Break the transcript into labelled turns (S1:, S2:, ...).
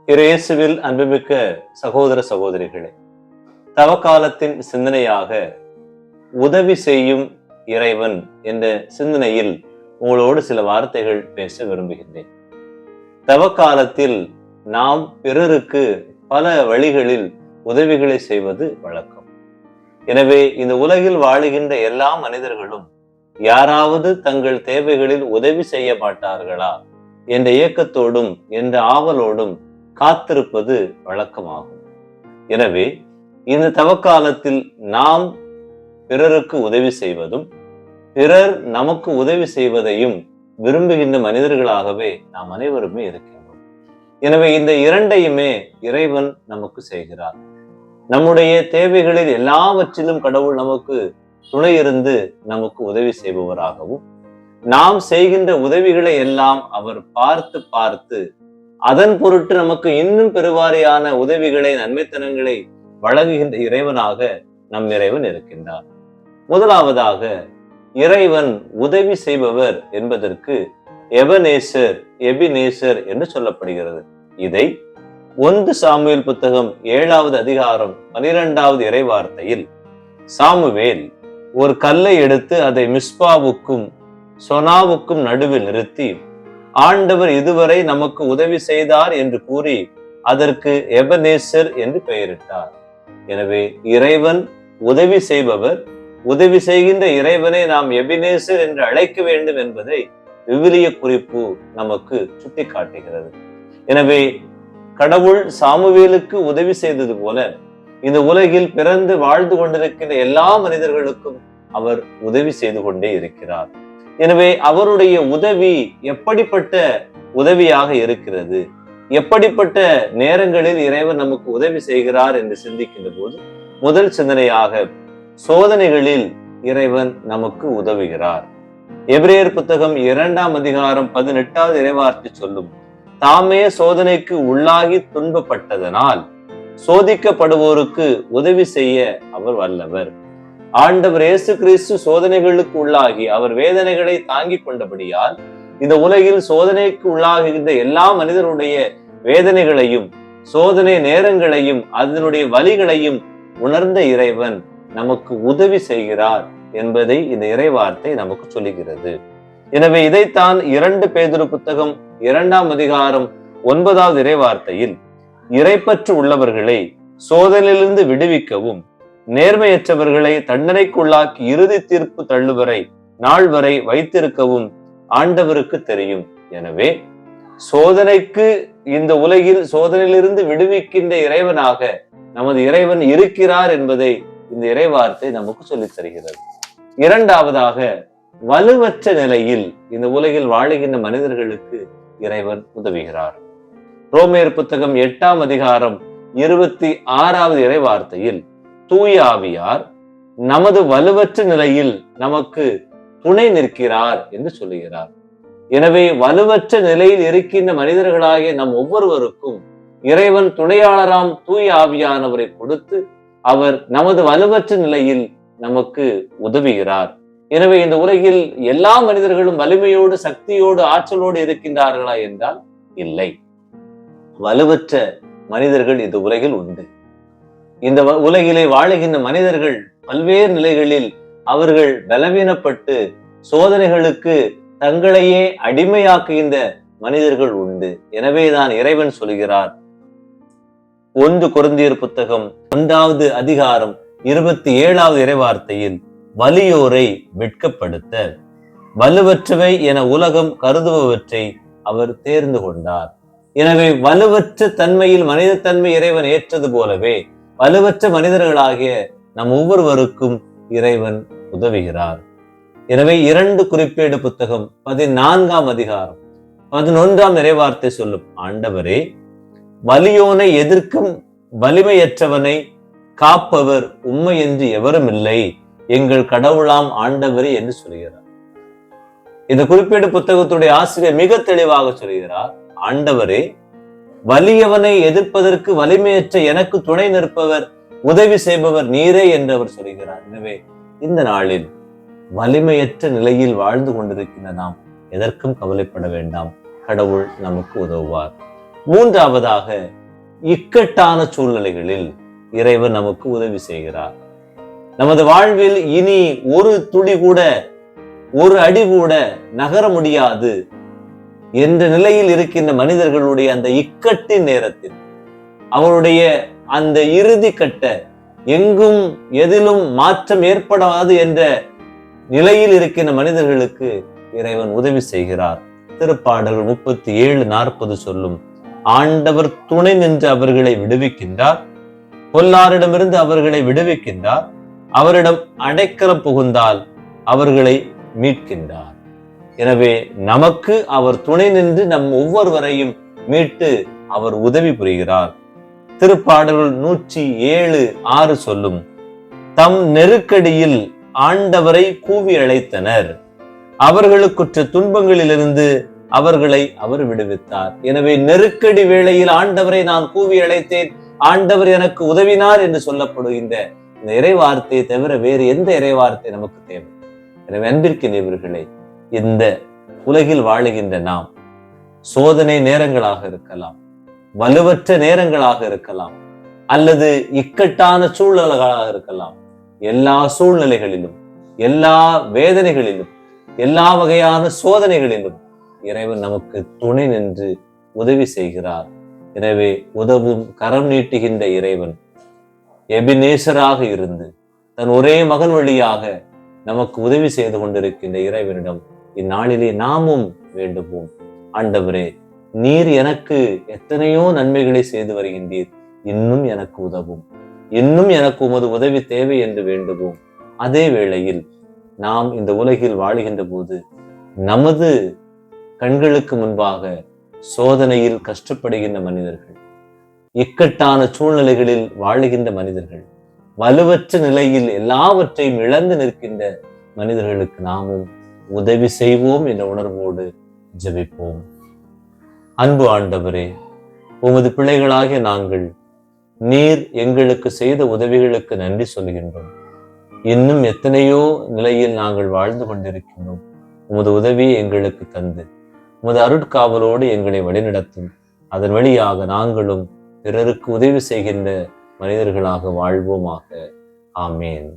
S1: இயேசுவில் அன்புமிக்க சகோதர சகோதரிகளே, தவக்காலத்தின் சிந்தனையாக உதவி செய்யும் இறைவன் என்ற சிந்தனையில் உங்களோடு சில வார்த்தைகள் பேச விரும்புகின்றேன். தவக்காலத்தில் நாம் பிறருக்கு பல வழிகளில் உதவிகளை செய்வது வழக்கம். எனவே இந்த உலகில் வாழுகின்ற எல்லா மனிதர்களும் யாராவது தங்கள் தேவைகளில் உதவி செய்ய மாட்டார்களா என்ற ஏக்கத்தோடும் என்ற ஆவலோடும் காத்திருப்பது வழக்கமாகும். எனவே இந்த தவக்காலத்தில் நாம் பிறருக்கு உதவி செய்வதும் பிறர் நமக்கு உதவி செய்வதையும் விரும்புகின்ற மனிதர்களாகவே நாம் அனைவருமே இருக்கின்றோம். எனவே இந்த இரண்டையுமே இறைவன் நமக்கு செய்கிறார். நம்முடைய தேவைகளில் எல்லாவற்றிலும் கடவுள் நமக்கு துணை இருந்து நமக்கு உதவி செய்பவராகவும், நாம் செய்கின்ற உதவிகளை எல்லாம் அவர் பார்த்து பார்த்து அதன் பொருட்டு நமக்கு இன்னும் பெருவாரியான உதவிகளை, நன்மைத்தனங்களை வழங்குகின்ற இறைவனாக நம் இறைவன் இருக்கின்றார். முதலாவதாக, இறைவன் உதவி செய்பவர் என்பதற்கு எபினேசர் என்று சொல்லப்படுகிறது. இதை 1 சாமுவேல் புத்தகம் 7வது அதிகாரம் 12வது இறைவார்த்தையில், சாமுவேல் ஒரு கல்லை எடுத்து அதை மிஸ்பாவுக்கும் சொனாவுக்கும் நடுவில் நிறுத்தி, ஆண்டவர் இதுவரை நமக்கு உதவி செய்தார் என்று கூறி அதற்கு எபனேசர் என்று பெயரிட்டார். எனவே இறைவன் உதவி செய்பவர், உதவி செய்கின்ற இறைவனை நாம் எபினேசர் என்று அழைக்க வேண்டும் என்பதை விவிலிய குறிப்பு நமக்கு சுட்டி காட்டுகிறது. எனவே கடவுள் சாமுவேலுக்கு உதவி செய்தது போல இந்த உலகில் பிறந்து வாழ்ந்து கொண்டிருக்கின்ற எல்லா மனிதர்களுக்கும் அவர் உதவி செய்து கொண்டே இருக்கிறார். எனவே அவருடைய உதவி எப்படிப்பட்ட உதவியாக இருக்கிறது, எப்படிப்பட்ட நேரங்களில் இறைவன் நமக்கு உதவி செய்கிறார் என்று சிந்திக்கின்ற போது, முதல் சிந்தனையாக சோதனைகளில் இறைவன் நமக்கு உதவுகிறார். எபிரேயர் புத்தகம் 2ஆம் அதிகாரம் 18வது இறைவார்த்தை சொல்லும், தாமே சோதனைக்கு உள்ளாகி துன்பப்பட்டதனால் சோதிக்கப்படுவோருக்கு உதவி செய்ய அவர் வல்லவர். ஆண்டவர் இயேசு கிறிஸ்து சோதனைகளுக்கு உள்ளாகி அவர் வேதனைகளை தாங்கிக் கொண்டபடியால் இந்த உலகில் சோதனைக்கு உள்ளாகின்ற எல்லா மனிதருடைய வேதனைகளையும் சோதனை நேரங்களையும் அதனுடைய வலிகளையும் உணர்ந்த இறைவன் நமக்கு உதவி செய்கிறார் என்பதை இந்த இறைவார்த்தை நமக்கு சொல்லுகிறது. எனவே இதைத்தான் 2 பேதுரு புத்தகம் 2ஆம் அதிகாரம் 9வது இறைவார்த்தையில், இறைப்பற்று உள்ளவர்களை சோதனையிலிருந்து விடுவிக்கவும் நேர்மையற்றவர்களை தண்டனைக்குள்ளாக்கி இறுதி தீர்ப்பு தள்ளுவரை நாள் வரை வைத்திருக்கவும் ஆண்டவருக்கு தெரியும். எனவே சோதனைக்கு, இந்த உலகில் சோதனையிலிருந்து விடுவிக்கின்ற இறைவனாக நமது இறைவன் இருக்கிறார் என்பதை இந்த இறைவார்த்தை நமக்கு சொல்லித் தருகிறது. இரண்டாவதாக, வலுவற்ற நிலையில் இந்த உலகில் வாழுகின்ற மனிதர்களுக்கு இறைவன் உதவுகிறார். ரோமேயர் புத்தகம் 8ஆம் அதிகாரம் 26வது இறைவார்த்தையில், தூய ஆவியார் நமது வலுவற்ற நிலையில் நமக்கு துணை நிற்கிறார் என்று சொல்லுகிறார். எனவே வலுவற்ற நிலையில் இருக்கின்ற மனிதர்களாகிய நம் ஒவ்வொருவருக்கும் இறைவன் துணையாளராம் தூய ஆவியானவரை கொடுத்து அவர் நமது வலுவற்ற நிலையில் நமக்கு உதவுகிறார். எனவே இந்த உலகில் எல்லா மனிதர்களும் வலிமையோடு, சக்தியோடு, ஆற்றலோடு இருக்கின்றார்களா என்றால் இல்லை. வலுவற்ற மனிதர்கள் இந்த உலகில் உண்டு. இந்த உலகிலே வாழுகின்ற மனிதர்கள் பல்வேறு நிலைகளில் அவர்கள் பலவீனப்பட்டு சோதனைகளுக்கு தங்களையே அடிமையாக்குகின்ற மனிதர்கள் உண்டு. எனவேதான் இறைவன் சொல்கிறார், 1 கொரிந்தியர் புத்தகம் 1வது அதிகாரம் 27வது இறைவார்த்தையில், வலியோரை வெட்கப்படுத்த வலுவற்றவை என உலகம் கருதுபவற்றை அவர் தேர்ந்து கொண்டார். எனவே வலுவற்ற தன்மையில் மனித தன்மை இறைவன் ஏற்றது போலவே வலுவற்ற மனிதர்களாகிய நம் ஒவ்வொருவருக்கும் இறைவன் உதவுகிறார். எனவே 2 குறிப்பேடு புத்தகம் 14ஆம் அதிகாரம் 11ஆம் இறைவார்த்தை சொல்லும், ஆண்டவரே வலியோனை எதிர்க்கும் வலிமையற்றவனை காப்பவர் உண்மை என்று எவரும் இல்லை, எங்கள் கடவுளாம் ஆண்டவரே என்று சொல்கிறார். இந்த குறிப்பேடு புத்தகத்துடைய ஆசிரியர் மிக தெளிவாக சொல்கிறார், ஆண்டவரே வலியவனை எதிர்ப்பதற்கு வலிமையற்ற எனக்கு துணை நிற்பவர், உதவி செய்பவர் நீரே என்று அவர் சொல்கிறார். எனவே இந்த நாளில் வலிமையற்ற நிலையில் வாழ்ந்து கொண்டிருக்கின்ற நாம் எதற்கும் கவலைப்பட வேண்டாம், கடவுள் நமக்கு உதவுவார். மூன்றாவதாக, இக்கட்டான சூழ்நிலைகளில் இறைவன் நமக்கு உதவி செய்கிறார். நமது வாழ்வில் இனி ஒரு துளி கூட, ஒரு அடி கூட நகர முடியாது என்ற நிலையில் இருக்கின்ற மனிதர்களுடைய அந்த இக்கட்டின் நேரத்தில், அவருடைய அந்த இறுதி கட்ட, எங்கும் எதிலும் மாற்றம் ஏற்படாது என்ற நிலையில் இருக்கின்ற மனிதர்களுக்கு இறைவன் உதவி செய்கிறார். திருப்பாடல்கள் 37:40 சொல்லும், ஆண்டவர் துணை நின்று அவர்களை விடுவிக்கின்றார், பொல்லாரிடமிருந்து அவர்களை விடுவிக்கின்றார், அவரிடம் அடைக்கலம் புகுந்தால் அவர்களை மீட்கின்றார். எனவே நமக்கு அவர் துணை நின்று நம் ஒவ்வொருவரையும் மீட்டு அவர் உதவி புரிகிறார். திருப்பாடல்கள் 107:6 சொல்லும், தம் நெருக்கடியில் ஆண்டவரை கூவி அழைத்தனர், அவர்களுக்குற்ற துன்பங்களிலிருந்து அவர்களை அவர் விடுவித்தார். எனவே நெருக்கடி வேளையில் ஆண்டவரை நான் கூவி அழைத்தேன், ஆண்டவர் எனக்கு உதவினார் என்று சொல்லப்படுகின்ற இந்த இறைவார்த்தையை தவிர வேறு எந்த இறைவார்த்தை நமக்கு தேவை? எனவே அன்பிற்கினியவர்களே, இந்த உலகில் வாழுகின்ற நாம் சோதனை நேரங்களாக இருக்கலாம், வலுவற்ற நேரங்களாக இருக்கலாம், அல்லது இக்கட்டான சூழ்நிலைகளாக இருக்கலாம். எல்லா சூழ்நிலைகளிலும், எல்லா வேதனைகளிலும், எல்லா வகையான சோதனைகளிலும் இறைவன் நமக்கு துணை நின்று உதவி செய்கிறார். எனவே உதவும் கரம் நீட்டுகின்ற இறைவன் எபினேசராக இருந்து தன் ஒரே மகன் வழியாக நமக்கு உதவி செய்து கொண்டிருக்கின்ற இறைவனிடம் இந்நாளிலே நாமும் வேண்டுவோம். ஆண்டவரே, நீர் எனக்கு எத்தனையோ நன்மைகளை செய்து வருகின்றீர், இன்னும் எனக்கு உதவும், இன்னும் எனக்கு உமது உதவி தேவை என்று வேண்டுவோம். அதே வேளையில் நாம் இந்த உலகில் வாழுகின்ற போது நமது கண்களுக்கு முன்பாக சோதனையில் கஷ்டப்படுகின்ற மனிதர்கள், இக்கட்டான சூழ்நிலைகளில் வாழுகின்ற மனிதர்கள், வலுவற்ற நிலையில் எல்லாவற்றையும் இழந்து நிற்கின்ற மனிதர்களுக்கு நாமும் உதவி செய்வோம் என்ற உணர்வோடு ஜெபிப்போம். அன்பு ஆண்டவரே, உமது பிள்ளைகளாகிய நாங்கள் நீர் எங்களுக்கு செய்த உதவிகளுக்கு நன்றி சொல்கின்றோம். இன்னும் எத்தனையோ நிலையில் நாங்கள் வாழ்ந்து கொண்டிருக்கின்றோம். உமது உதவியை எங்களுக்கு தந்து உமது அருட்காவலோடு எங்களை வழிநடத்தும். அதன் வழியாக நாங்களும் பிறருக்கு உதவி செய்கின்ற மனிதர்களாக வாழ்வோமாக. ஆமேன்.